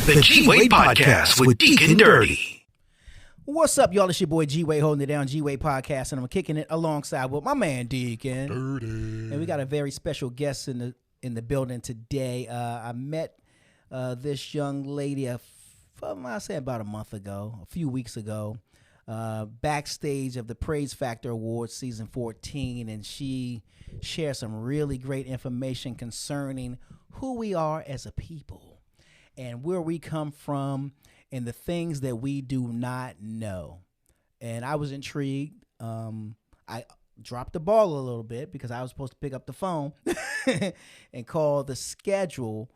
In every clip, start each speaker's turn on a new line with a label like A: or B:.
A: The G-Wade Podcast with Deacon Dirty.
B: What's up, y'all? It's your boy G-Wade holding it down, G-Wade Podcast, and I'm kicking it alongside with my man Deacon.
C: Dirty.
B: And we got a very special guest in the building today. I met this young lady, I say about a month ago, a few weeks ago, backstage of the Praise Factor Awards season 14, and she shared some really great information concerning who we are as a people and where we come from and the things that we do not know. And I was intrigued. I dropped the ball a little bit because I was supposed to pick up the phone and call the schedule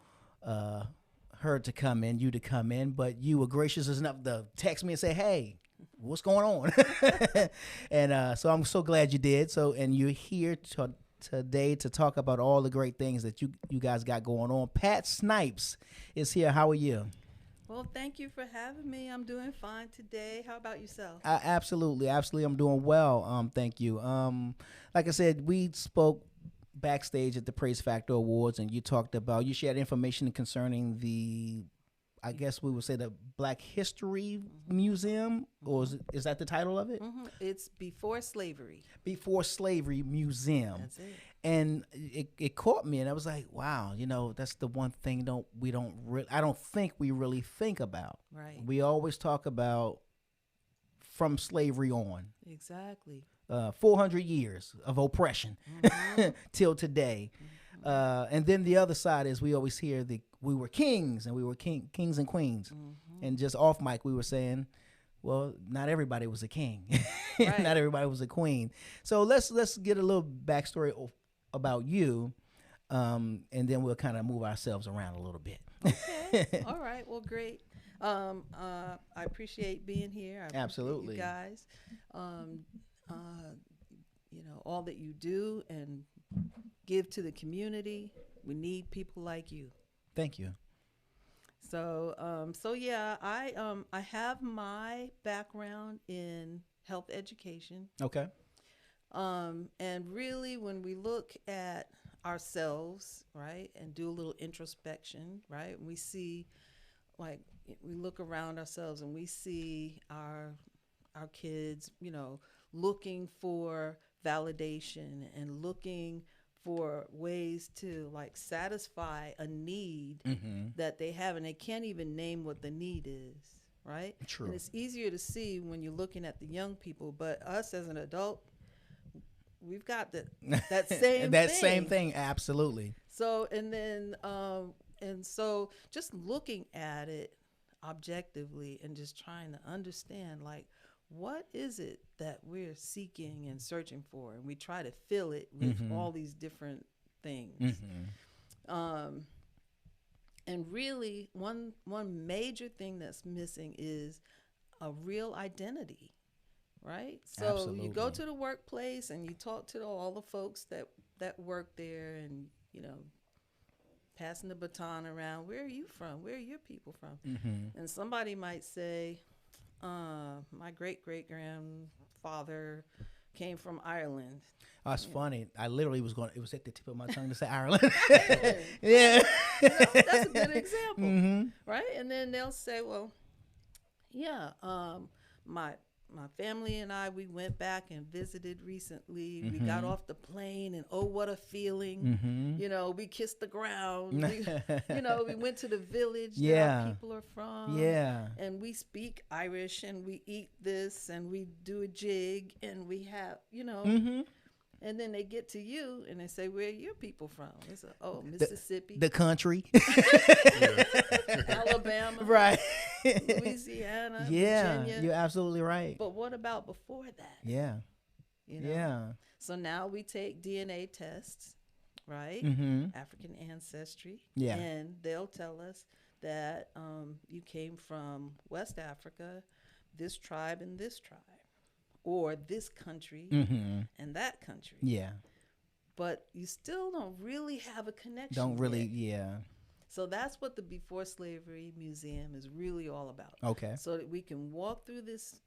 B: her to come in, you to come in, but you were gracious enough to text me and say, hey, what's going on? And so I'm so glad you did. And you're here today to talk about all the great things that you guys got going on. Pat Snipes is here. How are you?
D: Well, thank you for having me. I'm doing fine today. How about yourself?
B: Absolutely. I'm doing well. Thank you. Like I said, we spoke backstage at the Praise Factor Awards, and you shared information concerning the, I guess we would say, the Black History Museum, or is that the title of it?
D: Mm-hmm. It's Before Slavery.
B: Before Slavery Museum.
D: That's it.
B: And it caught me, and I was like, wow, that's the one thing I don't think we really think about.
D: Right.
B: We always talk about from slavery on.
D: Exactly.
B: 400 years of oppression till today. And then the other side is we always hear we were kings, and we were kings and queens. And just off mic, we were saying, well, not everybody was a king.
D: Right.
B: Not everybody was a queen. So let's get a little backstory about you, and then we'll kind of move ourselves around a little bit.
D: Okay. All right. Well, great. I appreciate being here.
B: Absolutely.
D: You guys. All that you do and give to the community. We need people like you.
B: Thank you.
D: So yeah, I have my background in health education.
B: Okay.
D: And really, when we look at ourselves, right, and do a little introspection, right, we see, like, we look around ourselves and we see our kids, looking for validation and looking for ways to, like, satisfy a need that they have, and they can't even name what the need is, right?
B: True.
D: And it's easier to see when you're looking at the young people, but us as an adult, we've got that same
B: that
D: thing.
B: same thing, absolutely.
D: So, and then, so just looking at it objectively and just trying to understand, like, what is it that we're seeking and searching for? And we try to fill it with all these different things. And really, one major thing that's missing is a real identity, right? So
B: Absolutely.
D: You go to the workplace and you talk to all the folks that work there, and, passing the baton around. Where are you from? Where are your people from? And somebody might say, my great-great-grandfather came from Ireland.
B: Oh, it's funny. I literally it was at the tip of my tongue to say Ireland. Yeah.
D: That's a good example, right? And then they'll say, well, yeah, my family and I, we went back and visited recently. We got off the plane, and oh, what a feeling. We kissed the ground. We went to the village that our people are from.
B: Yeah.
D: And we speak Irish, and we eat this, and we do a jig, and we have, And then they get to you, and they say, where are your people from? It's Mississippi.
B: The country.
D: Alabama.
B: Right.
D: Louisiana.
B: Yeah,
D: Virginia.
B: you're absolutely right.
D: But what about before that?
B: Yeah. Yeah.
D: So now we take DNA tests, right? African ancestry.
B: Yeah.
D: And they'll tell us that you came from West Africa, this tribe and this tribe, or this country and that country.
B: Yeah.
D: But you still don't really have a connection.
B: Don't really,
D: yet.
B: yeah.
D: So that's what the Before Slavery Museum is really all about.
B: Okay.
D: So that we can walk through this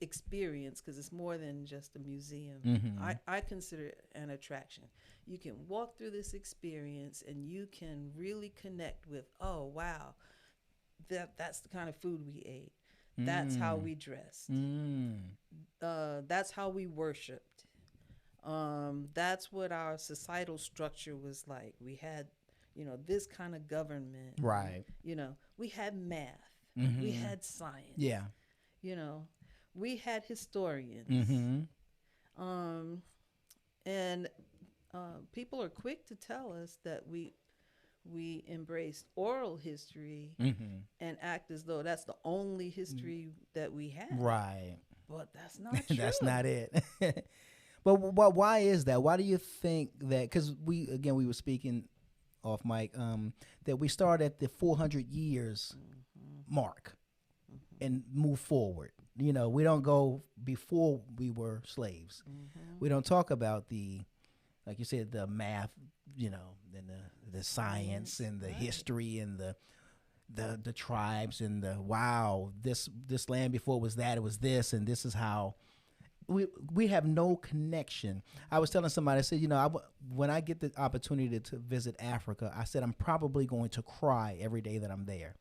D: experience, because it's more than just a museum. I consider it an attraction. You can walk through this experience and you can really connect with, oh, wow, that's the kind of food we ate. That's how we dressed. That's how we worshiped. That's what our societal structure was like. We had, this kind of government.
B: Right.
D: We had math. We had science.
B: Yeah.
D: We had historians. And people are quick to tell us that we embraced oral history and act as though that's the only history that we have.
B: Right.
D: But that's not true.
B: That's not it. But why is that? Why do you think that? Because we were speaking off mic, that we start at the 400 years mark and move forward. We don't go before we were slaves. We don't talk about like you said, the math, and the science and the history and the tribes and this land before it was that, it was this, and this is how. We have no connection. I was telling somebody, I said, when I get the opportunity to visit Africa, I said I'm probably going to cry every day that I'm there,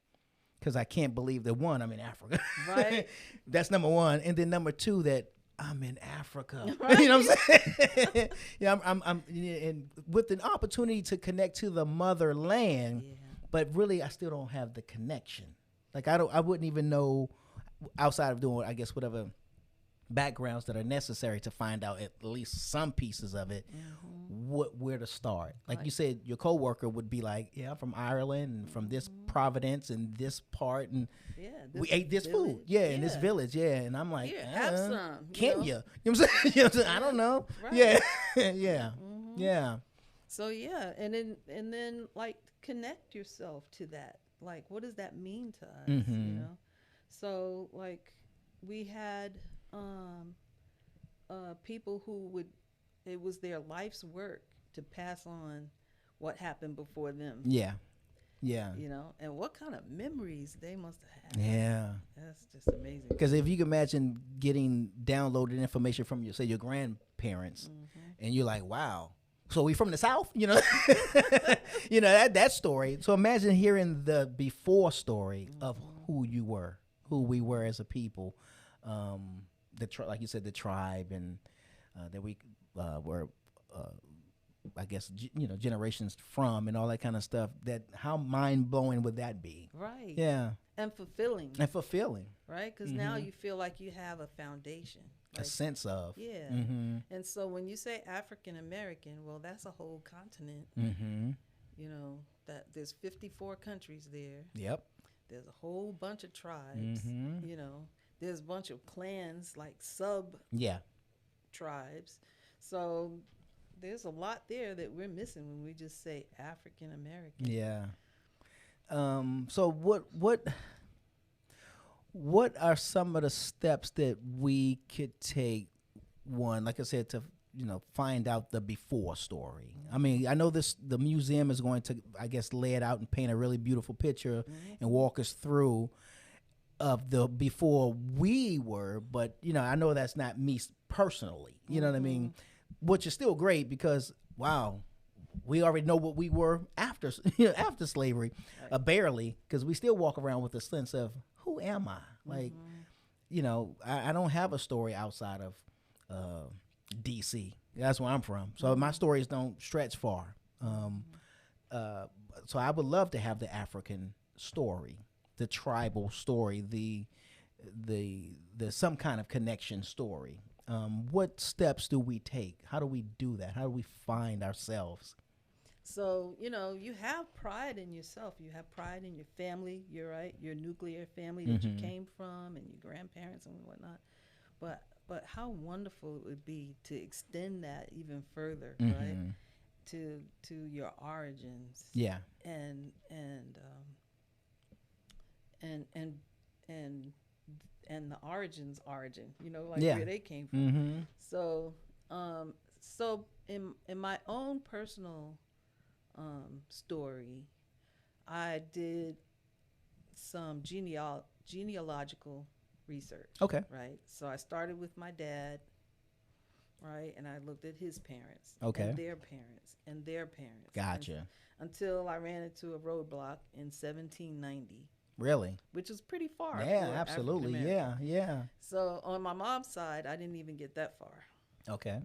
B: because I can't believe that, one, I'm in Africa.
D: Right.
B: That's number one, and then number two, that I'm in Africa.
D: Right.
B: You know what I'm saying? I'm and with an opportunity to connect to the motherland, but really I still don't have the connection. Like I wouldn't even know, outside of doing, I guess, whatever backgrounds that are necessary to find out at least some pieces of it, where to start. Like you said, your coworker would be like, I'm from Ireland and from this Providence and this part, and we ate this
D: village.
B: Food, in this village, and I'm like,
D: have some.
B: Kenya. You know what I'm saying? I don't know.
D: Right.
B: Yeah.
D: So and then like connect yourself to that. Like, what does that mean to us? So like we had people who it was their life's work to pass on what happened before them.
B: Yeah.
D: And what kind of memories they must have had.
B: Yeah.
D: That's just amazing.
B: Because if you can imagine getting downloaded information from your grandparents, and you're like, wow, so we from the South, that story. So imagine hearing the before story of who we were as a people. Like you said, the tribe, and that we were, I guess, generations from, and all that kind of stuff. That how mind blowing would that be?
D: Right.
B: Yeah.
D: And fulfilling.
B: Right.
D: Because now you feel like you have a foundation.
B: A sense of.
D: Yeah. And so when you say African American, well, that's a whole continent. That there's 54 countries there.
B: Yep.
D: There's a whole bunch of tribes. There's a bunch of clans, like tribes. So there's a lot there that we're missing when we just say African American.
B: Yeah. So what are some of the steps that we could take? One, like I said, to find out the before story. I mean, I know the museum is going to, I guess, lay it out and paint a really beautiful picture and walk us through of the before we were, but I know that's not me personally. You know what I mean? Which is still great, because we already know what we were after after slavery, barely, because we still walk around with a sense of who am I? Like, I don't have a story outside of DC. That's where I'm from, so my stories don't stretch far. So I would love to have the African story, the tribal story, the some kind of connection story. What steps do we take? How do we do that? How do we find ourselves?
D: So, you have pride in yourself. You have pride in your family. You're right. Your nuclear family that you came from, and your grandparents and whatnot. But how wonderful it would be to extend that even further, right? To your origins. Yeah. And the origin, where they came from. So in my own personal story, I did some genealogical research. Okay. Right. So I started with my dad, right, and I looked at his parents. Okay. And their parents and their parents.
B: Gotcha.
D: Until I ran into a roadblock in 1790.
B: Really?
D: which is pretty far.
B: Yeah,
D: for
B: absolutely.
D: African-American.
B: Yeah.
D: So on my mom's side, I didn't even get that far.
B: Okay.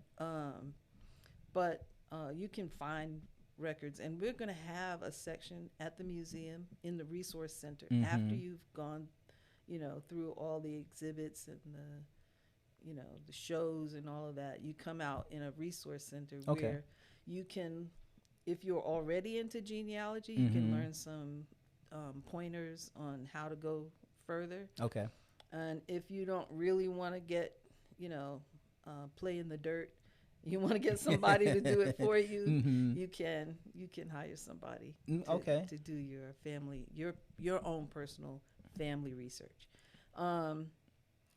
D: But you can find records, and we're going to have a section at the museum in the resource center after you've gone, through all the exhibits and the shows and all of that. You come out in a resource center where you can, if you're already into genealogy, you can learn some pointers on how to go further.
B: Okay.
D: And if you don't really want to get, play in the dirt, you want to get somebody to do it for you, you can hire somebody to do your family, your own personal family research.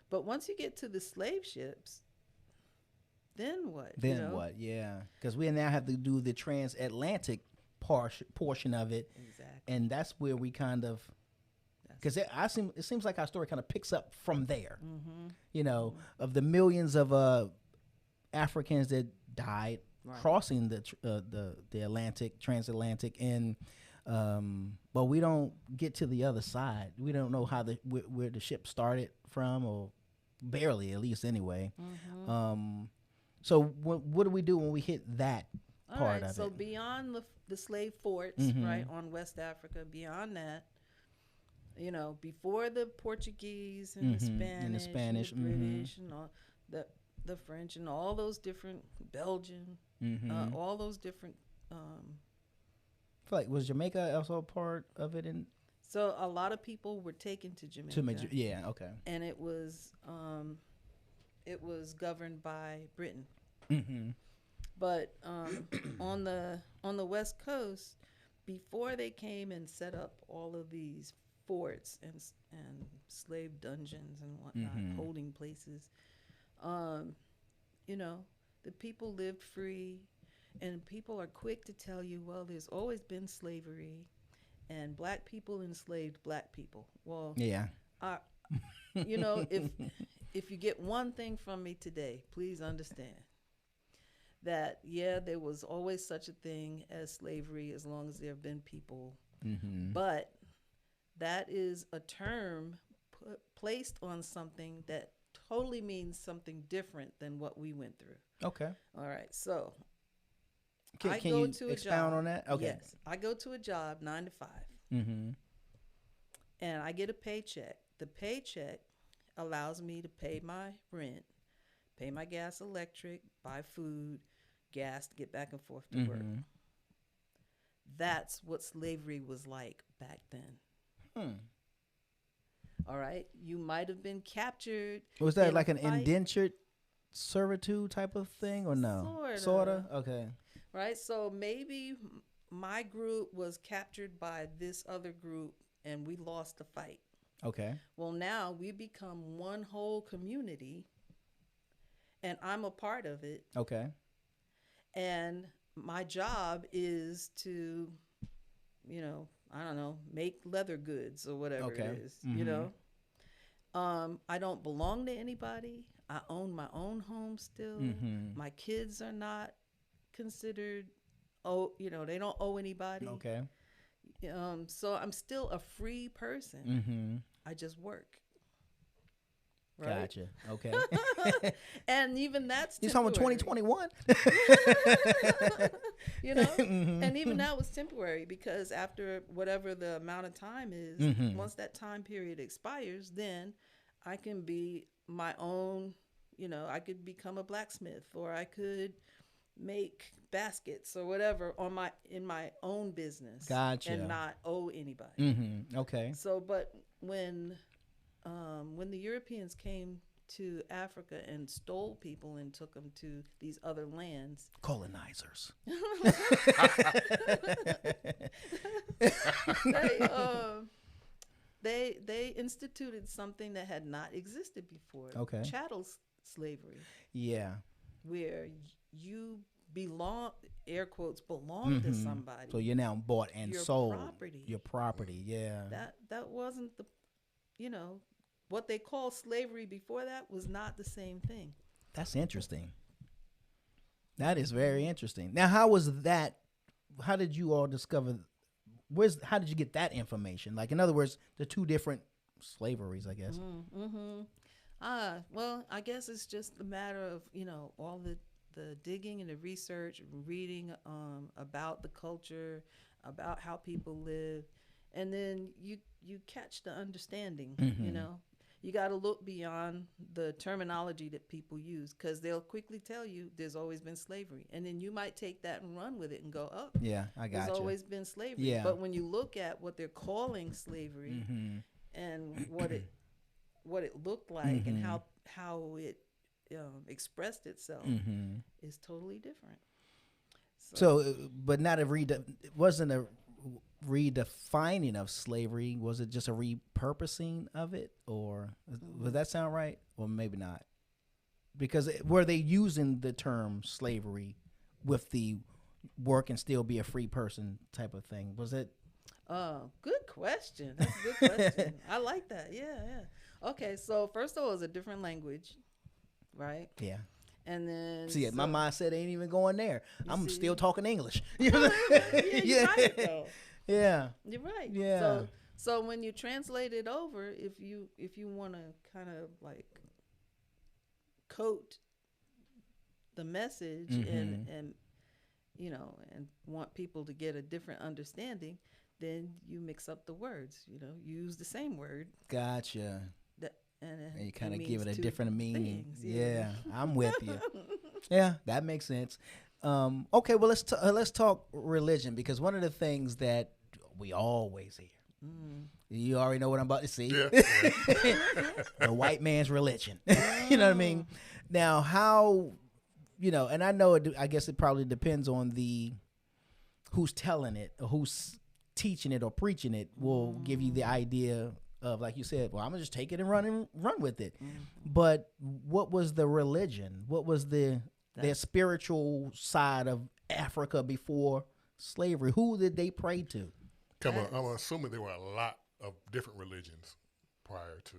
D: But once you get to the slave ships, then what?
B: What? Yeah, because we now have to do the transatlantic portion of it,
D: exactly,
B: and that's where we kind of, because it seems like our story kind of picks up from there. Of the millions of Africans that died crossing the Atlantic, transatlantic, and but we don't get to the other side. We don't know how where the ship started from, or barely, at least anyway. So what do we do when we hit that part of it?
D: So beyond the slave forts, right, on West Africa, beyond that, before the Portuguese and the Spanish, and the British, and all the French, and all those different Belgian, all those different.
B: I feel like, was Jamaica also a part of it?
D: So a lot of people were taken to Jamaica.
B: Yeah, okay.
D: And it was governed by Britain. But on the West Coast, before they came and set up all of these forts and slave dungeons and whatnot, holding places, the people lived free, and people are quick to tell you, well, there's always been slavery, and black people enslaved black people. Well,
B: yeah,
D: if you get one thing from me today, please understand that, there was always such a thing as slavery as long as there have been people. But that is a term placed on something that totally means something different than what we went through.
B: Okay.
D: All right. So
B: can you expound on that? Okay.
D: Yes. I go to a job 9 to 5. And I get a paycheck. The paycheck allows me to pay my rent, pay my gas, electric, buy food, gas to get back and forth to work. That's what slavery was like back then. All right. You might have been captured.
B: Was that like an indentured servitude type of thing, or no? Sorta. Okay.
D: Right. So maybe my group was captured by this other group, and we lost the fight.
B: Okay.
D: Well, now we become one whole community, and I'm a part of it.
B: Okay. And
D: my job is to, I don't know, make leather goods or whatever it is, I don't belong to anybody. I own my own home still. My kids are not considered, they don't owe anybody.
B: Okay.
D: So I'm still a free person. I just work. Right?
B: Gotcha. Okay.
D: And even that's
B: you're talking about 2021.
D: And even that was temporary, because after whatever the amount of time is, once that time period expires, then I can be my own, I could become a blacksmith, or I could make baskets or whatever in my own business.
B: Gotcha.
D: And not owe anybody.
B: Okay.
D: So, but when the Europeans came to Africa and stole people and took them to these other lands,
B: colonizers,
D: they instituted something that had not existed before.
B: Okay.
D: Chattel slavery.
B: Yeah.
D: Where you belong, air quotes, belong to somebody.
B: So you're now bought and sold.
D: Property.
B: Your property. Yeah.
D: That wasn't the, what they called slavery before that was not the same thing.
B: That's interesting. That is very interesting. Now, how was that? How did you all discover how did you get that information? Like, in other words, the two different slaveries, I guess.
D: Well, I guess it's just a matter of, all the digging and the research, reading about the culture, about how people live, and then you catch the understanding. You got to look beyond the terminology that people use, because they'll quickly tell you there's always been slavery, and then you might take that and run with it and go, oh,
B: yeah, I got
D: there's
B: you.
D: always been slavery.
B: Yeah.
D: But when you look at what they're calling slavery and what it looked like and how it expressed itself is totally different.
B: So, but not it wasn't a redefining of slavery. Was it just a repurposing of it, or would that sound right, or maybe not? Because were they using the term slavery with the work and still be a free person type of thing? Was it?
D: Good question. That's a good question. I like that. Yeah. Okay, so first of all, it's a different language, right?
B: Yeah.
D: And then
B: My mindset ain't even going there. I'm still talking English.
D: You're right, though.
B: Yeah.
D: You're right.
B: Yeah.
D: So when you translate it over, if you want to kind of like coat the message and and want people to get a different understanding, then you mix up the words. You use the same word.
B: Gotcha.
D: And
B: you kind of give it a different meaning.
D: Things,
B: yeah, I'm with you. Yeah, that makes sense. Okay, well let's talk religion, because one of the things that we always hear. You already know what I'm about to say.
C: Yeah.
B: The white man's religion. You know what I mean? Now, how, and I know I guess it probably depends on who's telling it or who's teaching it or preaching it will give you the idea of, like you said, well, I'm gonna just take it and run with it. But what was the religion? What was their spiritual side of Africa before slavery? Who did they pray to?
C: I'm assuming there were a lot of different religions prior to.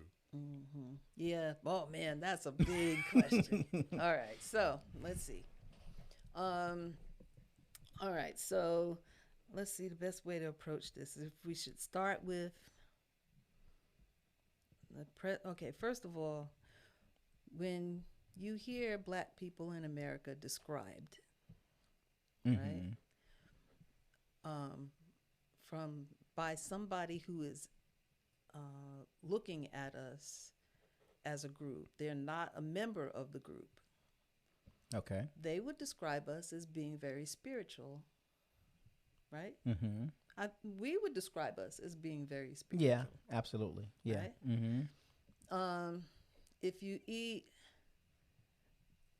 D: Yeah. Oh man, that's a big question. All right, so let's see. All right, so let's see the best way to approach this. If we should start with okay, first of all, when you hear Black people in America described, right, by somebody who is looking at us as a group, they're not a member of the group.
B: Okay.
D: They would describe us as being very spiritual, right? We would describe us as being very spiritual.
B: Yeah, absolutely. Yeah.
D: Right? If you eat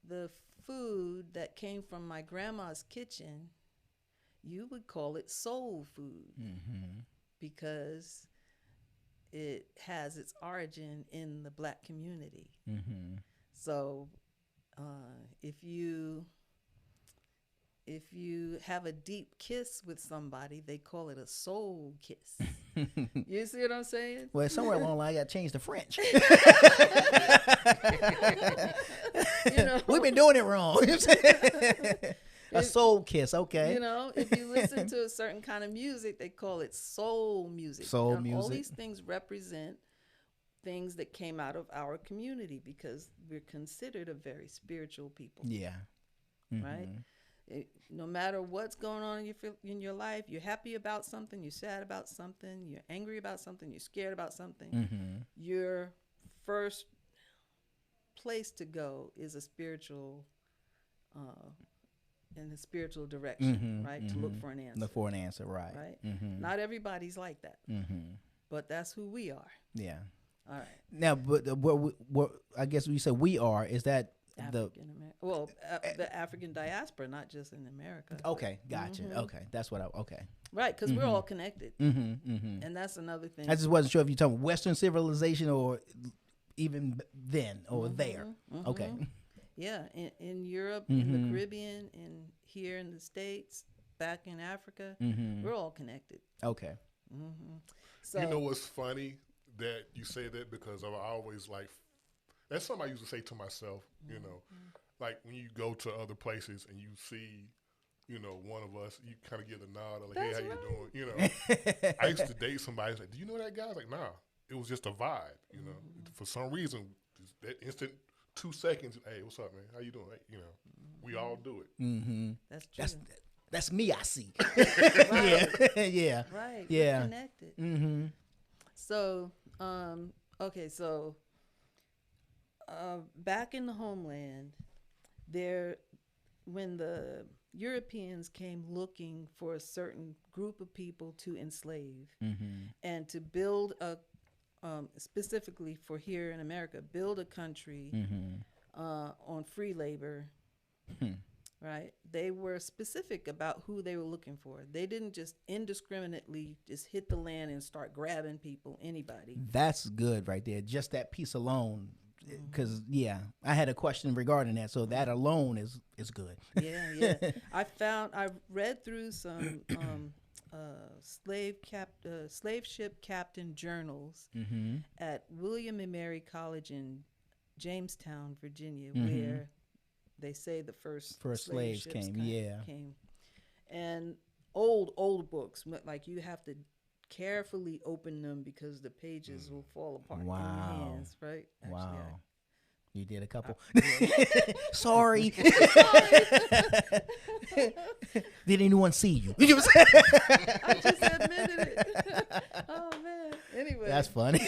D: the food that came from my grandma's kitchen, you would call it soul food because it has its origin in the Black community. So if you have a deep kiss with somebody, they call it a soul kiss. You see what I'm saying?
B: Well, somewhere along the line, I got to change to French. We've been doing it wrong. A soul kiss, okay.
D: If you listen to a certain kind of music, they call it soul music.
B: Soul music.
D: All these things represent things that came out of our community because we're considered a very spiritual people.
B: Yeah.
D: Right? No matter what's going on in your life, you're happy about something, you're sad about something, you're angry about something, you're scared about something, your first place to go is a spiritual, in a spiritual direction, right? To look for an answer.
B: Look for an answer, right.
D: Right? Not everybody's like that, but that's who we are.
B: Yeah.
D: All right.
B: Now, but what I guess we said we are, is that the
D: African diaspora, not just in America.
B: Okay, gotcha. Okay, that's what
D: Right, because we're all connected, and that's another thing.
B: I just wasn't sure if you're talking Western civilization or even then or there. Okay.
D: Yeah, in Europe, in the Caribbean, and here in the States, back in Africa, we're all connected.
B: Okay.
D: So,
C: you know what's funny that you say that, because I always that's something I used to say to myself, like when you go to other places and you see one of us, you kind of give the nod, like,
D: That's
C: hey, how
D: right.
C: you doing? I used to date somebody, like, do you know that guy? I was like, nah, it was just a vibe, For some reason, just that instant 2 seconds, hey, what's up, man? How you doing? Like, we all do it.
B: Mm-hmm.
D: That's true.
B: That's me. I see.
D: Right.
B: Yeah.
D: Right.
B: Yeah.
D: We're connected.
B: Mm-hmm.
D: So, okay, so back in the homeland, when the Europeans came looking for a certain group of people to enslave and to build specifically for here in America, build a country on free labor, right? They were specific about who they were looking for. They didn't just indiscriminately just hit the land and start grabbing people, anybody.
B: That's good right there. Just that piece alone. Because, I had a question regarding that. So that alone is good.
D: Yeah. I read through some slave ship captain journals at William and Mary College in Jamestown, Virginia, where they say the first
B: slaves
D: ships
B: came.
D: And old books, like you have to carefully open them because the pages will fall apart in your hands, right? Actually,
B: wow. You did a couple. Sorry. Did anyone see you?
D: I just admitted it. Oh man. Anyway.
B: That's funny.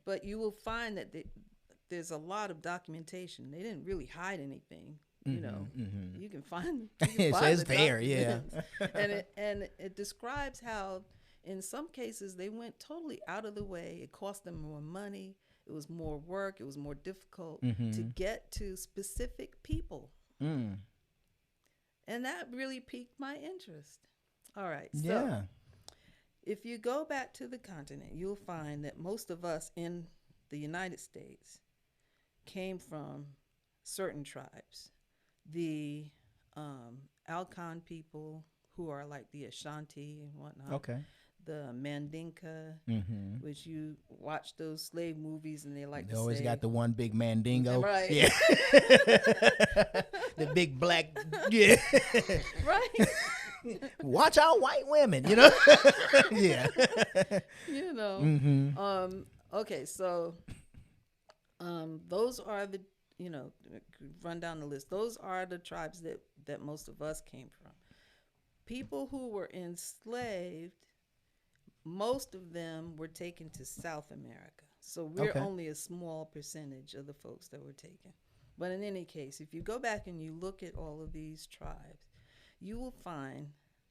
D: But you will find that there's a lot of documentation. They didn't really hide anything. You can find.
B: So it's there,
D: and it describes how, in some cases, they went totally out of the way. It cost them more money. It was more work. It was more difficult to get to specific people. And that really piqued my interest. All right. So if you go back to the continent, you'll find that most of us in the United States came from certain tribes. The Alcan people, who are like the Ashanti and whatnot.
B: Okay.
D: The Mandinka, which you watch those slave movies and they like
B: they
D: to
B: always
D: say,
B: got the one big mandingo.
D: Right.
B: Yeah. The big black. Yeah.
D: Right.
B: Watch out, white women. Yeah.
D: Okay, so those are the run down the list. Those are the tribes that most of us came from. People who were enslaved, most of them were taken to South America. So we're only a small percentage of the folks that were taken. But in any case, if you go back and you look at all of these tribes, you will find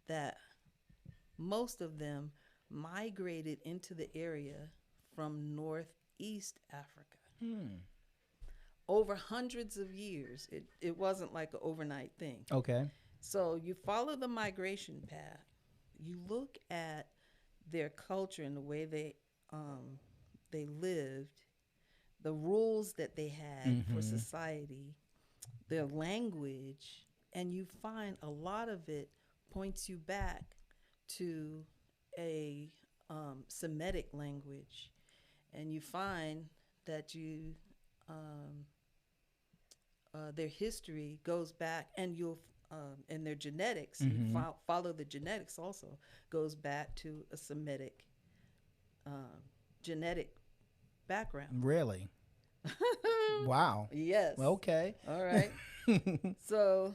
D: that most of them migrated into the area from Northeast Africa. Over hundreds of years. It wasn't like an overnight thing.
B: Okay.
D: So you follow the migration path. You look at their culture and the way they lived, the rules that they had for society, their language, and you find a lot of it points you back to a Semitic language, and you find that their history goes back, and and their genetics, you follow the genetics also, goes back to a Semitic genetic background.
B: Really? Wow.
D: Yes.
B: Okay.
D: All right. So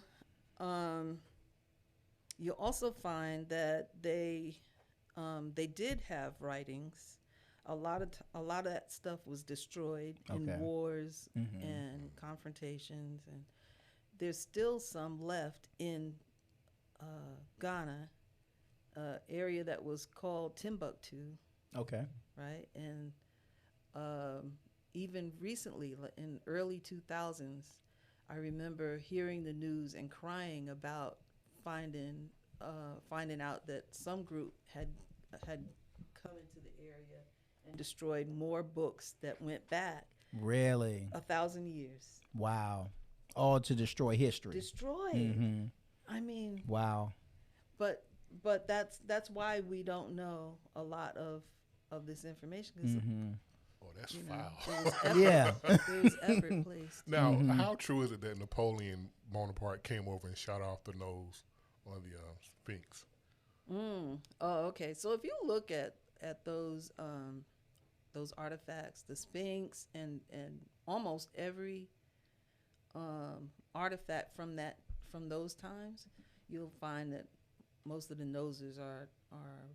D: you also find that they did have writings. A lot of that stuff was destroyed in wars and confrontations, and there's still some left in Ghana, area that was called Timbuktu.
B: Okay.
D: Right, and even recently, in early 2000s, I remember hearing the news and crying about finding out that some group had come into the area and destroyed more books that went back.
B: Really?
D: 1,000 years.
B: Wow. All to destroy history.
D: Destroyed. I mean.
B: Wow.
D: But that's why we don't know a lot of this information, because
C: Oh, that's
D: You know,
C: foul.
D: there was effort,
B: Yeah.
D: there was effort placed.
C: Now, how true is it that Napoleon Bonaparte came over and shot off the nose on the Sphinx?
D: Oh, okay. So if you look at those artifacts, the Sphinx, and almost every artifact from those times, you'll find that most of the noses are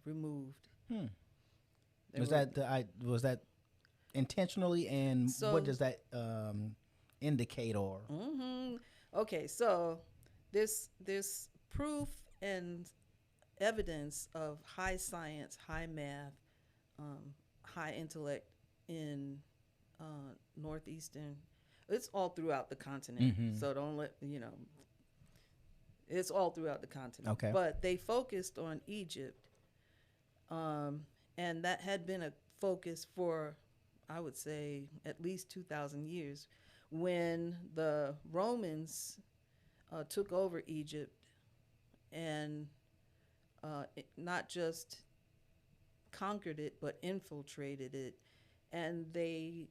D: removed. They
B: Was
D: were-
B: was that intentionally, and
D: So-
B: what does that indicate? Or
D: Okay, so there's proof and evidence of high science, high math, high intellect in northeastern. It's all throughout the continent. So don't let it's all throughout the continent.
B: Okay.
D: But they focused on Egypt, and that had been a focus for, I would say, at least 2,000 years. When the Romans took over Egypt and not just conquered it, but infiltrated it, and they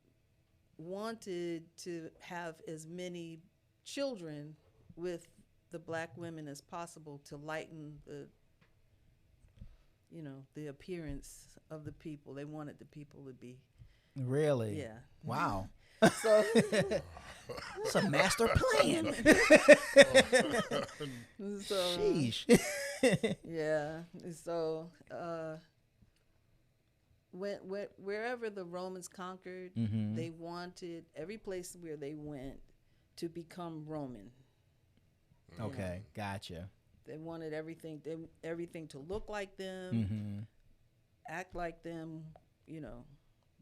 D: wanted to have as many children with the black women as possible to lighten the appearance of the people. They wanted the people to be,
B: really?
D: yeah.
B: Wow.
D: So
B: It's a master plan.
D: so
B: Sheesh.
D: yeah. So wherever the Romans conquered, they wanted every place where they went to become Roman.
B: Okay, gotcha.
D: They wanted everything to look like them, act like them,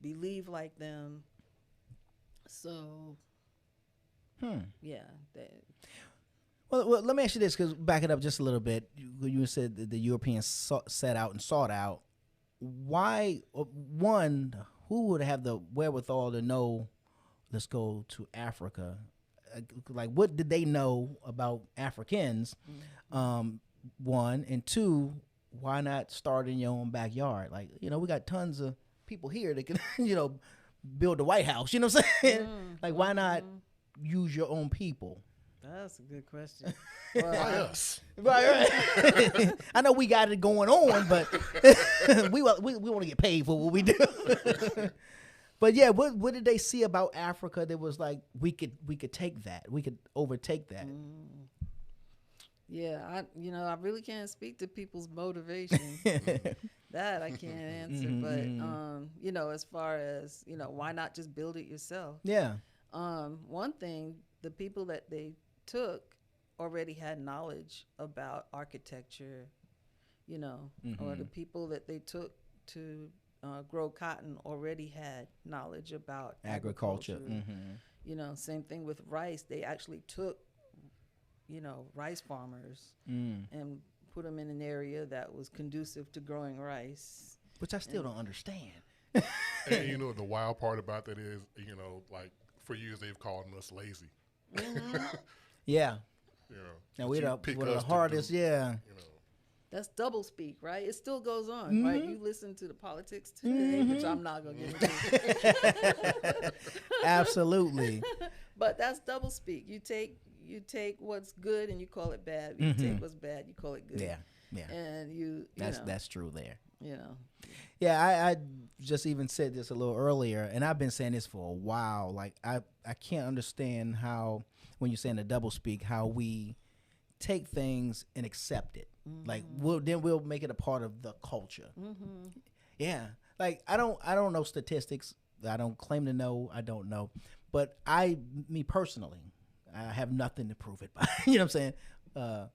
D: believe like them. So, yeah.
B: Well, let me ask you this, because back it up just a little bit. You said that the Europeans set out and sought out. Why, one, who would have the wherewithal to know, let's go to Africa? Like, what did they know about Africans? One, and two, why not start in your own backyard? Like, we got tons of people here that can, build the White House. You know what I'm saying? Like, why not use your own people?
D: That's a good question.
C: Why us?
B: Right. I know we got it going on, but we want to get paid for what we do. But yeah, what did they see about Africa that was like we could take that, we could overtake that?
D: Yeah, I really can't speak to people's motivation. That I can't answer. But as far as why not just build it yourself?
B: Yeah.
D: One thing, the people that they took already had knowledge about architecture, or the people that they took to grow cotton already had knowledge about agriculture. Same thing with rice. They actually took, rice farmers and put them in an area that was conducive to growing rice.
B: Which I still don't understand.
C: And the wild part about that is, like for years they've called us lazy.
B: Yeah. And we're
C: pick
B: one of
C: us
B: the
C: to
B: hardest.
C: do,
B: Yeah.
D: That's double speak, right? It still goes on, right? You listen to the politics today, which I'm not going to get into.
B: Absolutely.
D: But that's double speak. You take what's good and you call it bad. You take what's bad, you call it good.
B: Yeah. Yeah.
D: And
B: that's true there.
D: Yeah,
B: I just even said this a little earlier, and I've been saying this for a while. Like, I can't understand how, when you're saying the double speak, how we take things and accept it. Like, we'll make it a part of the culture. Yeah. Like, I don't know statistics. I don't claim to know. I don't know. But me personally, I have nothing to prove it by. You know what I'm saying?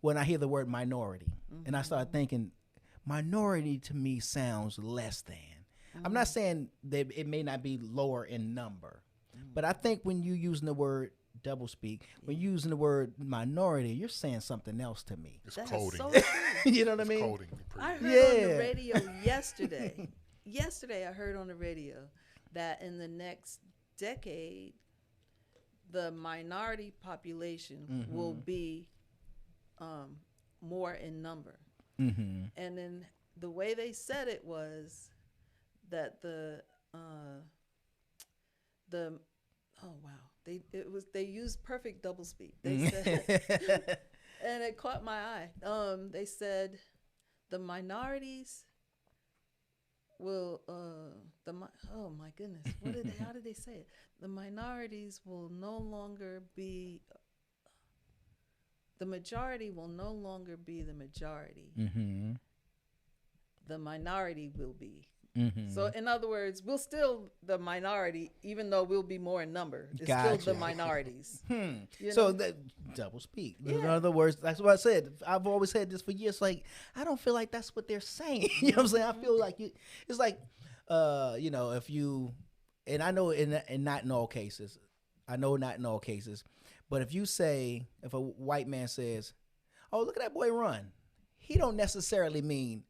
B: When I hear the word minority, and I start thinking, minority to me sounds less than. I'm not saying that it may not be lower in number, but I think when you using the word double speak, when you're using the word minority, you're saying something else to me.
C: It's
D: that's
C: coding.
D: so true.
B: You know what I mean?
C: Coding.
D: I heard on
B: Yeah.
D: the radio yesterday. Yesterday, I heard on the radio that in the next decade, the minority population will be more in number. And then the way they said it was that the the oh wow, they used perfect double speak. They said, and it caught my eye. They said the minorities will oh my goodness, how did they say it? The minorities will no longer be. The majority will no longer be the majority.
B: Mm-hmm.
D: The minority will be.
B: Mm-hmm.
D: So, in other words, we'll still the minority, even though we'll be more in number. It's
B: Gotcha.
D: still the minorities. You
B: So
D: know?
B: that double speak.
D: Yeah.
B: In other words, that's what I said. I've always said this for years. Like, I don't feel like that's what they're saying. You know what I'm saying? I feel like it's like, you know, if you, and I know in not in all cases, but if you say, if a white man says, "Oh, look at that boy run," he don't necessarily mean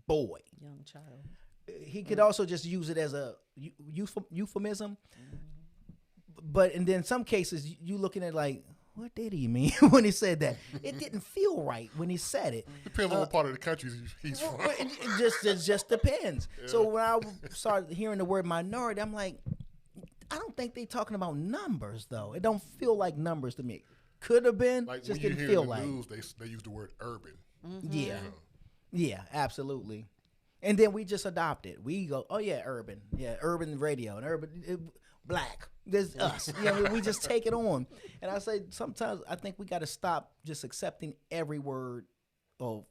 B: boy.
D: Young child.
B: He could also just use it as a euphemism. But and then some cases you looking at like, what did he mean when he said that? It didn't feel right when he said it.
C: Depends on what part of the country he's from.
B: It just depends. Yeah. So when I started hearing the word minority, I'm like, I don't think they're talking about numbers though. It don't feel like numbers to me. Could have been,
C: like
B: just
C: when
B: didn't
C: you
B: feel
C: hear
B: like.
C: the news, they use the word urban.
B: Mm-hmm. Yeah. Yeah, absolutely. And then we just adopt it. We go, oh yeah, urban. Yeah, urban radio and urban black. There's us. You know, we just take it on. And I say sometimes I think we got to stop just accepting every word or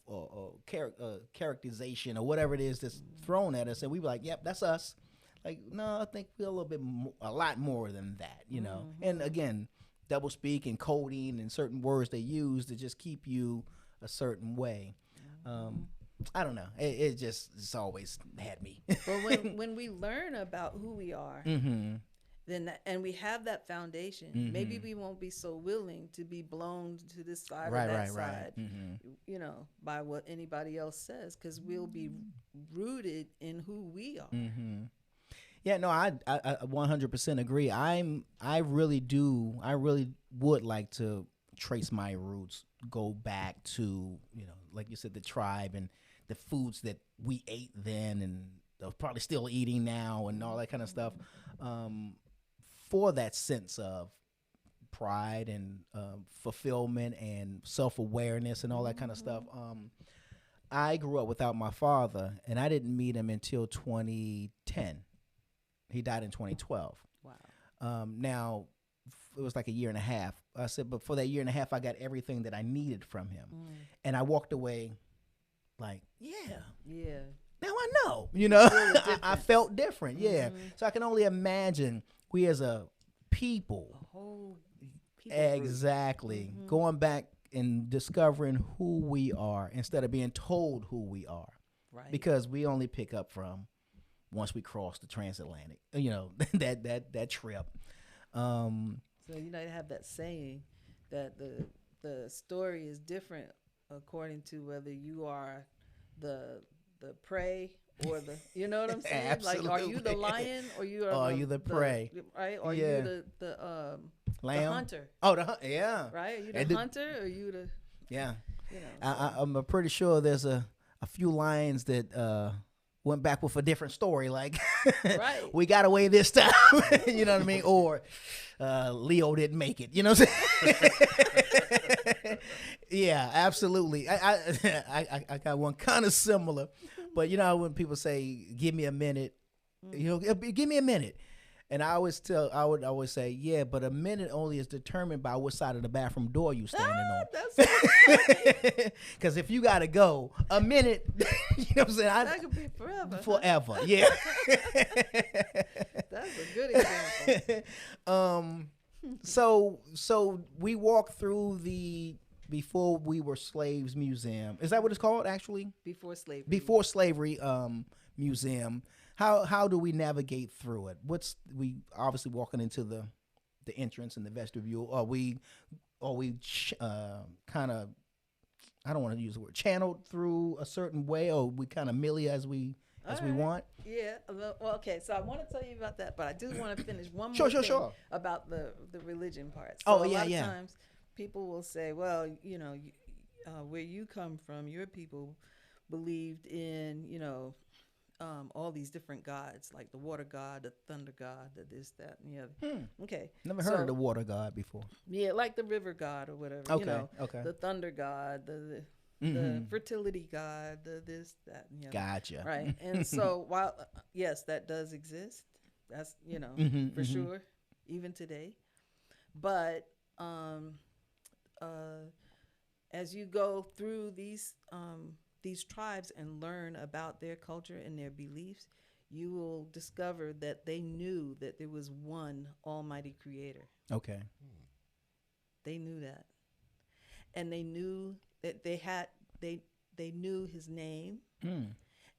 B: characterization or whatever it is that's thrown at us, and we be like, yep, that's us. Like, no, I think we're a lot more than that, you know. Mm-hmm. And again, double speak and coding and certain words they use to just keep you a certain way. I don't know. It's always had me.
D: But when we learn about who we are,
B: mm-hmm.
D: then and we have that foundation,
B: mm-hmm.
D: maybe we won't be so willing to be blown to this side
B: right,
D: or that
B: right,
D: side,
B: right. Mm-hmm.
D: you know, by what anybody else says, because we'll be rooted in who we are.
B: Mm-hmm. Yeah, no, I 100% agree. I really would like to trace my roots, go back to, you know, like you said, the tribe and the foods that we ate then and are probably still eating now and all that kind of stuff, for that sense of pride and fulfillment and self-awareness and all that kind of stuff. I grew up without my father, and I didn't meet him until 2010. He died in 2012.
D: Wow.
B: Now, it was like a year and a half. I said, but for that year and a half, I got everything that I needed from him. And I walked away like, yeah. Now I know, you know, I felt different. Yeah. So I can only imagine we as a people,
D: whole
B: exactly, going back and discovering who we are instead of being told who we are.
D: Right.
B: Because we only pick up from once we cross the transatlantic, you know, that trip.
D: So, you know, they have that saying that the story is different according to whether you are the prey or the, you know what I'm saying?
B: Absolutely.
D: Like, are you the lion or you are
B: you the prey?
D: Right? Or
B: yeah.
D: you the
B: lamb?
D: The hunter?
B: Oh, yeah.
D: Right? Are you the hunter or are you the?
B: Yeah.
D: You know, so.
B: I'm pretty sure there's a few lions that went back with a different story. Like,
D: right.
B: We got away this time. You know what I mean? Or Leo didn't make it. You know what I'm saying? Yeah, absolutely. I got one kind of similar, but you know when people say, "Give me a minute," you know, give me a minute, and I would always say, "Yeah, but a minute only is determined by what side of the bathroom door you standing on." Because if you gotta go, a minute, you know what I'm saying?
D: That could be forever.
B: Forever, yeah.
D: That's a good example.
B: So we walked through the Before We Were Slaves Museum. Is that what it's called, actually?
D: Before slavery.
B: Before Slavery Museum. How do we navigate through it? We obviously walking into the entrance and the vestibule? Are we kind of, I don't want to use the word, channeled through a certain way, or we kind of millie as we want?
D: Yeah. Well, okay. So I want to tell you about that, but I do want to finish one more thing about the religion part. So a lot of times people will say, well, you know, where you come from, your people believed in, you know, all these different gods, like the water god, the thunder god, the this, that, and the other. Okay.
B: Never heard of the water god before.
D: Yeah, like the river god or whatever.
B: Okay.
D: You know,
B: Okay.
D: the thunder god, the fertility god, the this, that, and the other.
B: Gotcha.
D: Right. And so while yes, that does exist. That's for sure, even today. But as you go through these tribes and learn about their culture and their beliefs, you will discover that they knew that there was one almighty creator.
B: Okay.
D: They knew that. And they knew that they knew his name,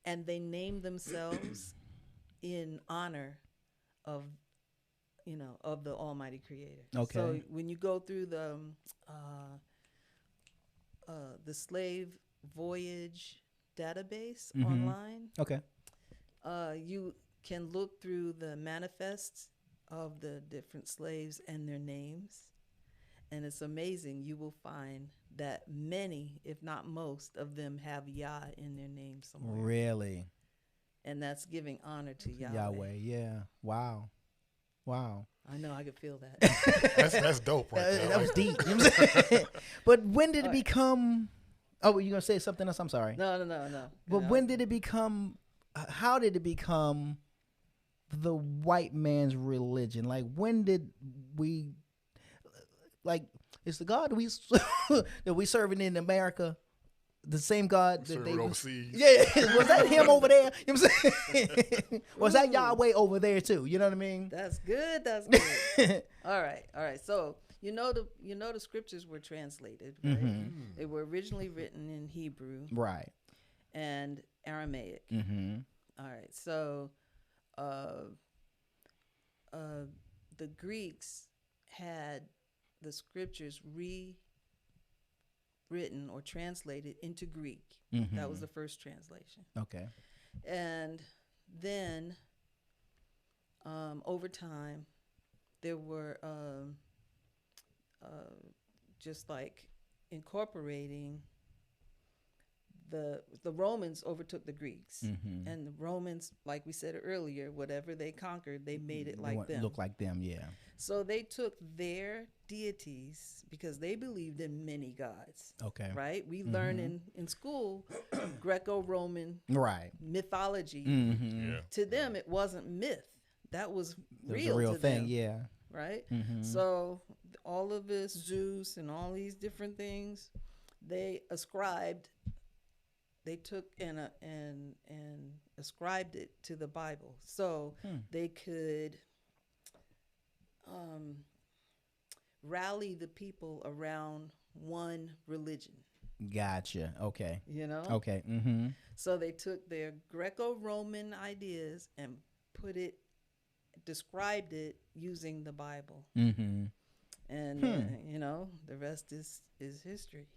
D: and they named themselves in honor of the almighty creator.
B: Okay.
D: So when you go through the slave voyage database online,
B: Okay.
D: you can look through the manifests of the different slaves and their names, and it's amazing. You will find that many, if not most of them, have Yah in their name somewhere.
B: Really?
D: And that's giving honor to Yahweh.
B: Yahweh, yeah. Wow.
D: I know, I could feel that.
C: That's dope right there.
B: That was deep. You know what I'm saying? But when did it become... Oh, were you going to say something else? I'm sorry.
D: No.
B: But when did it become... How did it become the white man's religion? Like, when did we... Like, is the God that we serving in America the same God that they
C: overseas?
B: Yeah, was that him over there? You know what I'm saying? Was that Yahweh over there too? You know what I mean?
D: That's good. All right. So you know the scriptures were translated, right? They were originally written in Hebrew,
B: right,
D: and Aramaic. All right. So the Greeks had the scriptures rewritten or translated into Greek. That was the first translation.
B: Okay.
D: And then over time, there were just like incorporating the Romans overtook the Greeks, and the Romans, like we said earlier, whatever they conquered, they made it like them.
B: Look like them, yeah.
D: So they took their deities because they believed in many gods. Okay. Right? We learn in school Greco-Roman mythology.
C: Yeah.
D: To them, it wasn't myth. That was real.
B: It was a real
D: to
B: thing,
D: them,
B: yeah.
D: Right? So all of this Zeus and all these different things, they ascribed. They took and ascribed it to the Bible, so they could rally the people around one religion.
B: Gotcha. Okay.
D: You know?
B: Okay.
D: So they took their Greco-Roman ideas and described it using the Bible. And, the rest is history.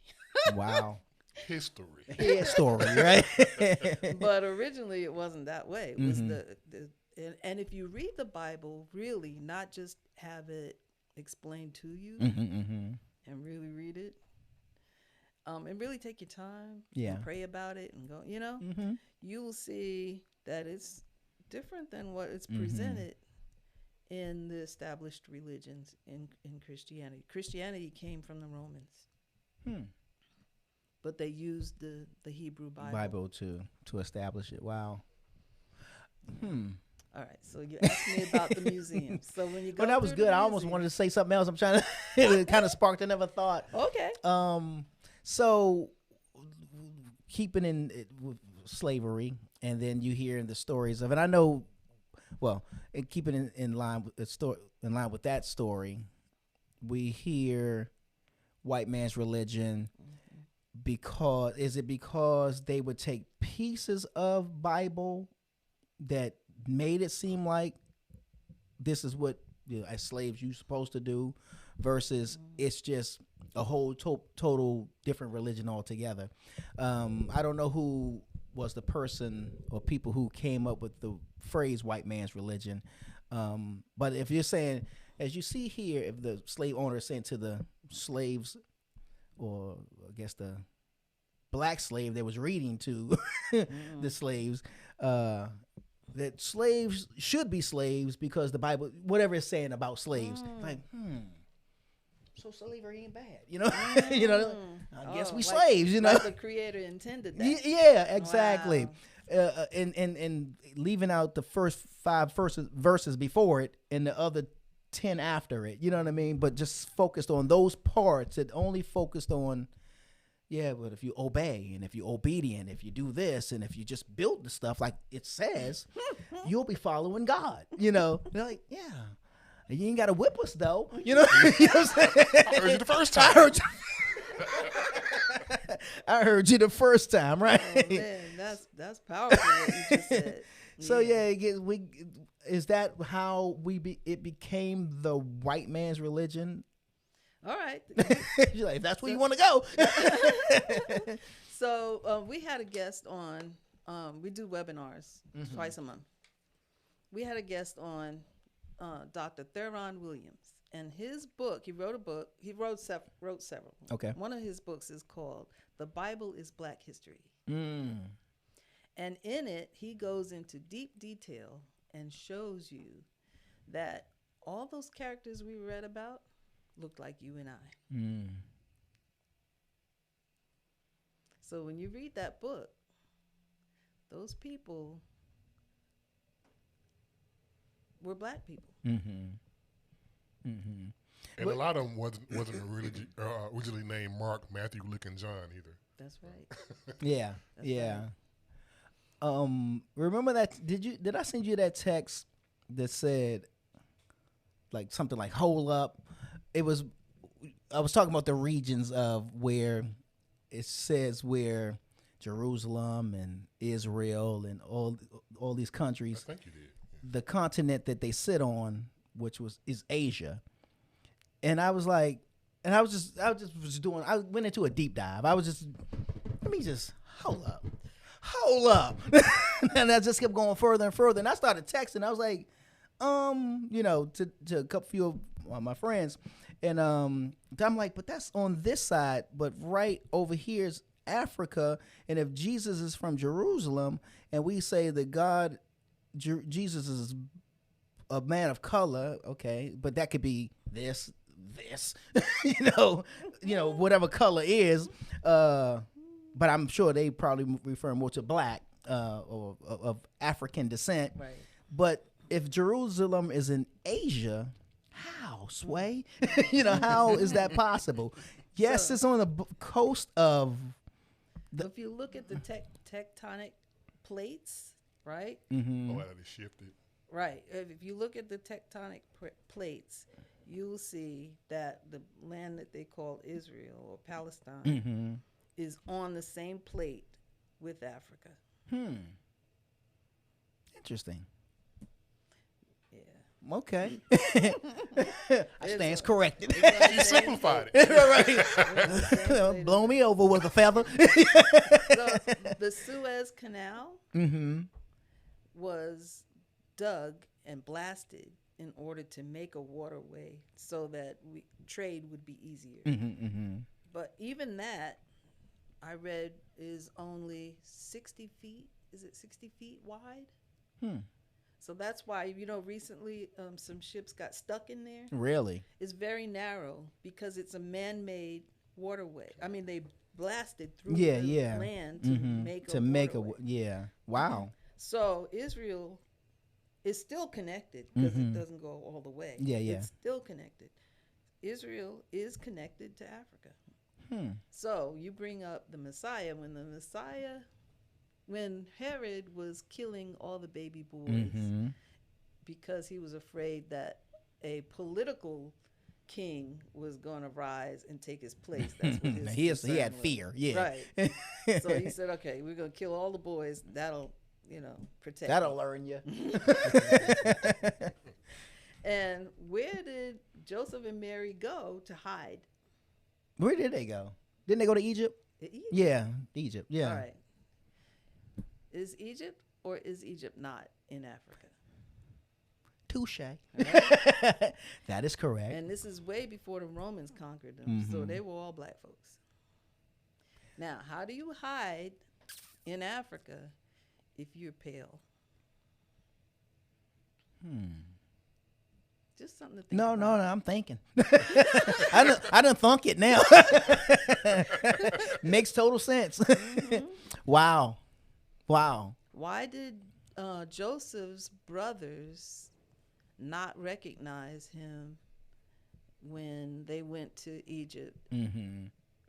B: Wow.
C: History,
B: right?
D: But originally it wasn't that way. It was and if you read the Bible, really, not just have it explained to you and really read it, and really take your time and pray about it and go, you will see that it's different than what it's presented in the established religions in Christianity. Christianity came from the Romans. But they used the Hebrew Bible
B: to establish it. Wow.
D: All right. So you asked me about the museum. So when you go,
B: that was good. I almost wanted to say something else. I'm trying to. It kind of sparked another thought.
D: Okay.
B: So keeping in with slavery, and then you hear the stories of it. I know. Well, and keeping in line with the story, in line with that story, we hear white man's religion. Because they would take pieces of Bible that made it seem like this is what as slaves you're supposed to do, versus it's just a whole total different religion altogether. I don't know who was the person or people who came up with the phrase "white man's religion," but if you're saying, as you see here, if the slave owner is saying to the slaves, or I guess the black slave that was reading to the slaves, that slaves should be slaves because the Bible, whatever it's saying about slaves, like, so slavery ain't bad, you know. You know, I guess we slaves, you know.
D: Like the Creator intended that.
B: Yeah, exactly.
D: Wow.
B: And leaving out the first 5 verses before it and the other 10 after it, you know what I mean? But just focused on those parts. It only focused on, but if you obey and if you're obedient, if you do this and if you just build the stuff like it says, you'll be following God, you know. They're like, you ain't got to whip us though, you know. You know what I'm saying?
C: I heard you the first time.
B: I heard you the first time, right?
D: Oh, man, that's powerful what you just said.
B: So is that how it became the white man's religion?
D: All right.
B: You're like, that's where you want to go.
D: So we had a guest on. We do webinars twice a month. We had a guest on, Dr. Theron Williams, and his book. He wrote a book. He wrote several.
B: Okay.
D: One of his books is called "The Bible is Black History," and in it he goes into deep detail and shows you that all those characters we read about looked like you and I. So when you read that book, those people were black people.
C: And a lot of them wasn't originally named Mark, Matthew, Luke, and John either.
D: That's right.
B: Yeah.
D: That's
B: yeah.
D: right.
B: Remember that? Did I send you that text that said like something like "hold up"? I was talking about the regions of where it says where Jerusalem and Israel and all these countries.
C: I think you did.
B: The continent that they sit on, which is Asia, and I was like, I went into a deep dive. I was just, let me just hold up, and I just kept going further and further, and I started texting. I was like, to a couple few of my friends, and I'm like, but that's on this side, but right over here is Africa, and if Jesus is from Jerusalem, and we say that Jesus is a man of color, okay, but that could be this, whatever color is, but I'm sure they probably refer more to black or of African descent.
D: Right.
B: But if Jerusalem is in Asia, how, Sway? How is that possible? Yes, it's on the coast of.
D: If you look at the tectonic plates, right?
B: Mm-hmm.
C: Oh, that is shifted.
D: Right. If you look at the tectonic plates, you'll see that the land that they call Israel or Palestine is on the same plate with Africa.
B: Interesting.
D: Yeah.
B: Okay. I stands corrected.
C: You simplified it.
B: Right. Blow me over with a feather.
D: So the Suez Canal was dug and blasted in order to make a waterway so that trade would be easier. But even that, I read, is only 60 feet. Is it 60 feet wide? So that's why, recently some ships got stuck in there. Really? It's very narrow because it's a man-made waterway. I mean, they blasted through the land to make a waterway.
B: Wow.
D: So Israel is still connected because it doesn't go all the way. It's still connected. Israel is connected to Africa. So you bring up the Messiah. When Herod was killing all the baby boys because he was afraid that a political king was going to rise and take his place. That's what his
B: he had fear.
D: Right. So he said, okay, we're going to kill all the boys. That'll, protect.
B: That'll learn you.
D: And where did Joseph and Mary go to hide?
B: Where did they go? Didn't they go to Egypt? Yeah, Egypt. Yeah.
D: All right. Is Egypt or is Egypt not in Africa?
B: Touche. That is correct.
D: And this is way before the Romans conquered them. So they were all black folks. Now, how do you hide in Africa if you're pale? Just something to think
B: No,
D: about.
B: I'm thinking. I done thunk it now. Makes total sense. Wow.
D: Why did Joseph's brothers not recognize him when they went to Egypt?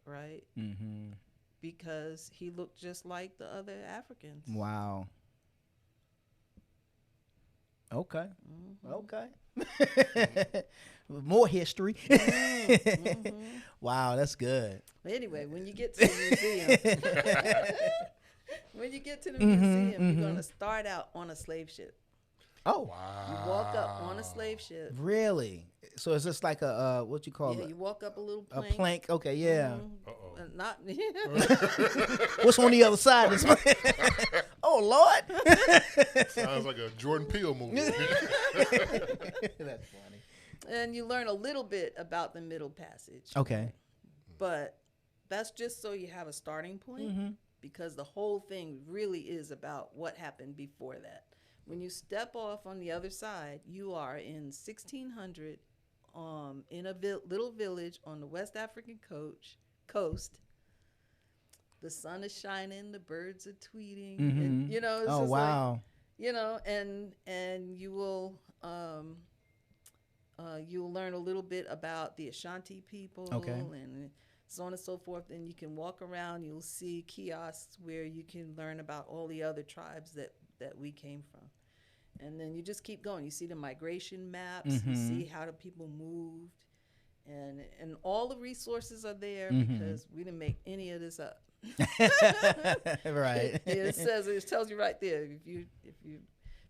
D: Right? Because he looked just like the other Africans.
B: Wow. Okay. Okay. More history. Wow, that's good.
D: But anyway, when you get to the museum, you're going to start out on a slave ship.
B: Oh,
C: Wow.
D: You walk up on a slave ship.
B: really? So is this like a what you call
D: Yeah,
B: it?
D: you walk up a little
B: A
D: plank.
B: plank? Okay, yeah.
C: Uh-oh.
D: Not
B: What's on the other side? Of this? Oh Lord.
C: Sounds like a Jordan Peele movie.
B: That's funny.
D: and you learn a little bit about the Middle Passage.
B: Okay.
D: But that's just so you have a starting point, because the whole thing really is about what happened before that. When you step off on the other side, you are in 1600 in a little village on the West African coast. The sun is shining, the birds are tweeting, and, it's
B: Oh
D: just
B: wow.
D: like, and you will you'll learn a little bit about the Ashanti people,
B: Okay.
D: and so on and so forth. And you can walk around, you'll see kiosks where you can learn about all the other tribes that we came from. And then you just keep going. You see the migration maps, you see how the people moved, and all the resources are there because we didn't make any of this up.
B: Right.
D: It tells you right there. If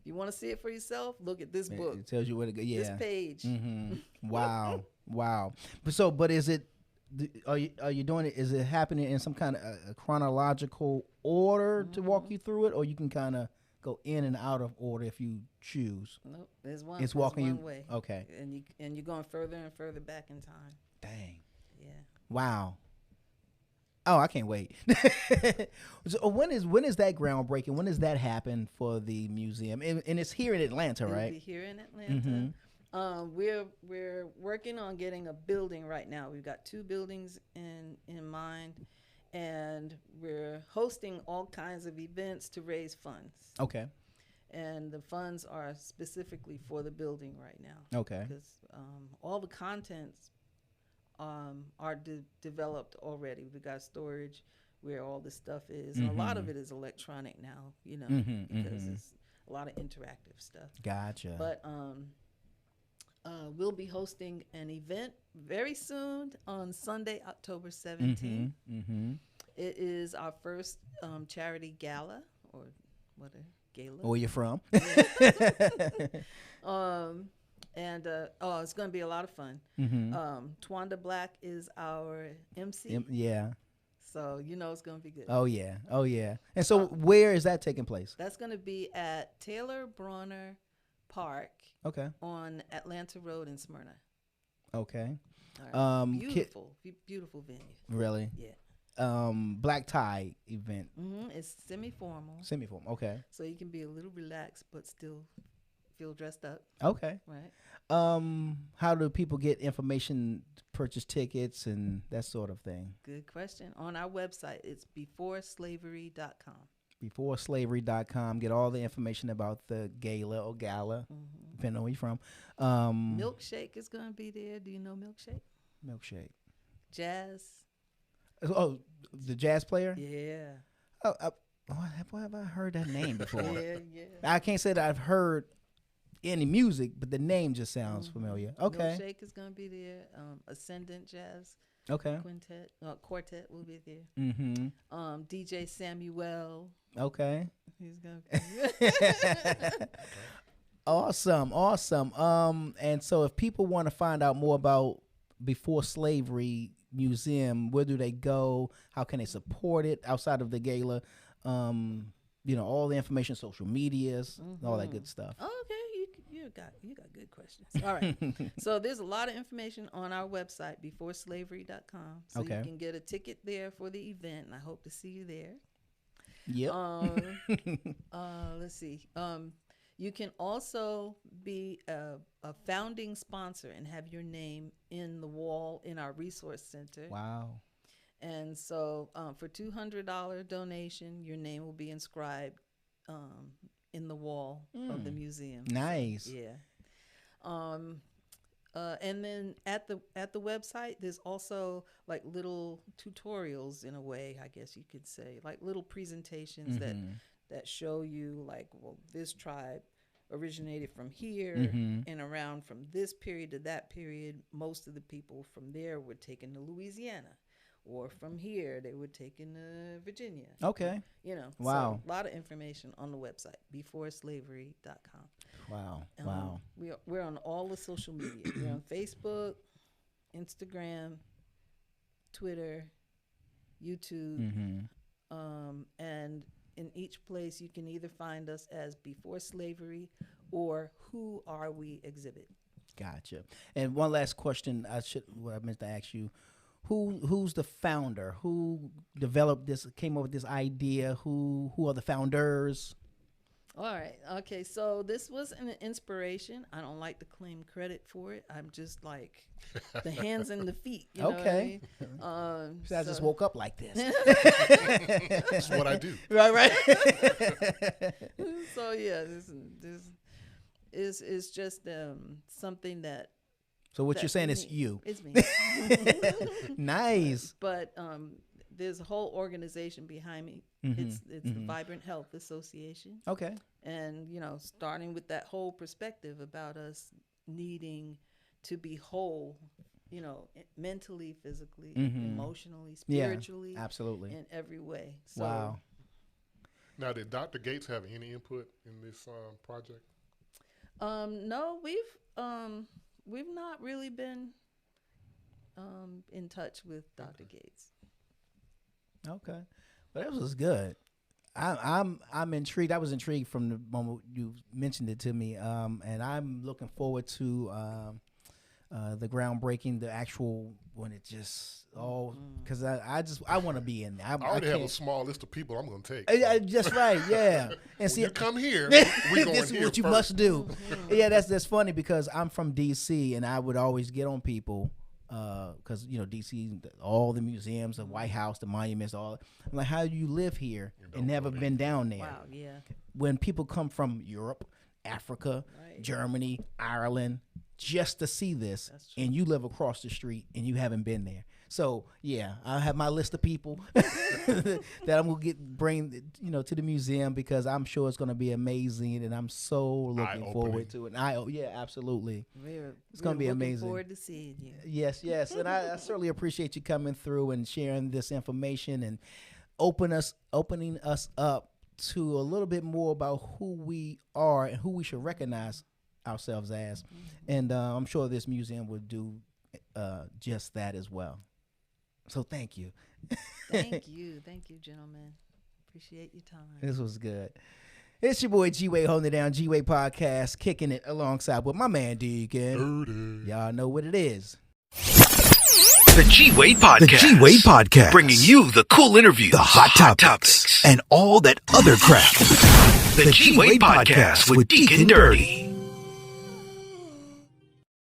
D: you want to see it for yourself, look at this book.
B: It tells you where to go. Yeah.
D: This page.
B: Wow. But is it? Are you doing it? Is it happening in some kind of a chronological order to walk you through it, or you can kind of go in and out of order if you choose?
D: Nope, there's one.
B: It's
D: there's
B: walking
D: one
B: you.
D: way.
B: Okay.
D: And you're going further and further back in time.
B: Dang.
D: Yeah.
B: Wow. Oh, I can't wait. So when is that groundbreaking? When does that happen for the museum? And it's here in Atlanta,
D: It'll
B: right?
D: be here in Atlanta. We're working on getting a building right now. We've got 2 buildings in mind, and we're hosting all kinds of events to raise funds.
B: Okay.
D: And the funds are specifically for the building right now.
B: Okay.
D: Because all the contents are developed already. We've got storage where all this stuff is. And a lot of it is electronic now, because it's a lot of interactive stuff.
B: Gotcha.
D: But we'll be hosting an event very soon on Sunday, October 17th. It is our first charity gala, or what a gala.
B: Where you from?
D: It's going to be a lot of fun. Twanda Black is our MC.
B: Yeah.
D: So, it's going to be good.
B: Oh yeah. And so where is that taking place?
D: That's going to be at Taylor Bronner Park.
B: Okay.
D: On Atlanta Road in Smyrna.
B: Okay.
D: All right. Beautiful venue.
B: Really?
D: Yeah.
B: Black tie event.
D: It's semi-formal.
B: Semi-formal. Okay.
D: So you can be a little relaxed but still feel dressed up.
B: Okay.
D: Right.
B: How do people get information, purchase tickets, and that sort of thing?
D: Good question. On our website, it's beforeslavery.com.
B: Beforeslavery.com. Get all the information about the gala or gala, depending on where you're from.
D: Milkshake is going to be there. Do you know Milkshake?
B: Milkshake.
D: Jazz.
B: Oh, the jazz player?
D: Yeah.
B: Oh, have I heard that name before?
D: Yeah.
B: I can't say that I've heard any music, but the name just sounds familiar. Okay.
D: Milkshake is going to be there. Ascendant Jazz.
B: Okay.
D: Quartet will be there. DJ Samuel.
B: Okay.
D: He's going to be
B: Awesome. And so if people want to find out more about Before Slavery Museum, where do they go? How can they support it outside of the gala? All the information, social medias, all that good stuff.
D: Okay, you got good questions. All right. So there's a lot of information on our website, beforeslavery.com. So
B: Okay.
D: you can get a ticket there for the event, and I hope to see you there.
B: Yep.
D: Let's see. You can also be a founding sponsor and have your name in the wall in our resource center.
B: Wow.
D: And so for $200 donation, your name will be inscribed in the wall of the museum.
B: Nice.
D: So, yeah. And then at the website, there's also like little tutorials in a way, I guess you could say, like little presentations that show you like, well, this tribe originated from here and around from this period to that period. Most of the people from there were taken to Louisiana, or from here they were taken to Virginia.
B: Okay.
D: You know,
B: Wow.
D: So a lot of information on the website, beforeslavery.com.
B: Wow. Wow.
D: We're on all the social media. We're on Facebook, Instagram, Twitter, YouTube, and in each place you can either find us as Before Slavery or Who Are We Exhibit.
B: Gotcha. And one last question I meant to ask you. Who's the founder? Who developed this, came up with this idea? Who are the founders?
D: All right. Okay. So this was an inspiration. I don't like to claim credit for it. I'm just like the hands and the feet. You know what I mean?
B: I just woke up like this.
C: That's what I do.
B: Right.
D: So yeah, this is just something that.
B: So what you're saying is you.
D: It's me.
B: Nice.
D: But there's a whole organization behind me. It's the Vibrant Health Association.
B: Okay.
D: And, you know, starting with that whole perspective about us needing to be whole, you know, mentally, physically, emotionally, spiritually.
B: Yeah, absolutely.
D: In every way. So,
B: wow.
C: Now, did Dr. Gates have any input in this project?
D: No, we've not really been in touch with Dr. Gates.
B: Okay. Well, that was good. I'm intrigued. I was intrigued from the moment you mentioned it to me, and I'm looking forward to the groundbreaking, the actual when it just all because I want to be in there.
C: I already have a small list of people I'm going to take.
B: Just right, yeah. And
C: when
B: see,
C: you come here, we going
B: this is
C: here
B: what you
C: first.
B: must do. Yeah, that's funny because I'm from DC, and I would always get on people. Because you know DC, all the museums, the White House, the monuments, all. I'm like, how do you live here and never been down there?
D: Wow, yeah.
B: When people come from Europe, Africa,
D: Right.
B: Germany, Ireland, just to see this, and you live across the street and you haven't been there. So yeah, I have my list of people that I'm gonna bring to the museum because I'm sure it's gonna be amazing, and I'm so looking forward to it. Yeah, absolutely. It's gonna be amazing.
D: Looking forward to seeing you.
B: Yes, and I certainly appreciate you coming through and sharing this information and opening us up to a little bit more about who we are and who we should recognize ourselves as. And I'm sure this museum would do just that as well. So thank you.
D: Thank you, gentlemen. Appreciate your time.
B: This was good. It's your boy G-Wade holding it down, G-Wade Podcast, kicking it alongside with my man Deacon. Y'all know what it is.
A: The G-Wade Podcast. The G-Wade Podcast. Bringing you the cool interviews, the hot topics, and all that other crap. The G-Wade Podcast with Deacon Dirty.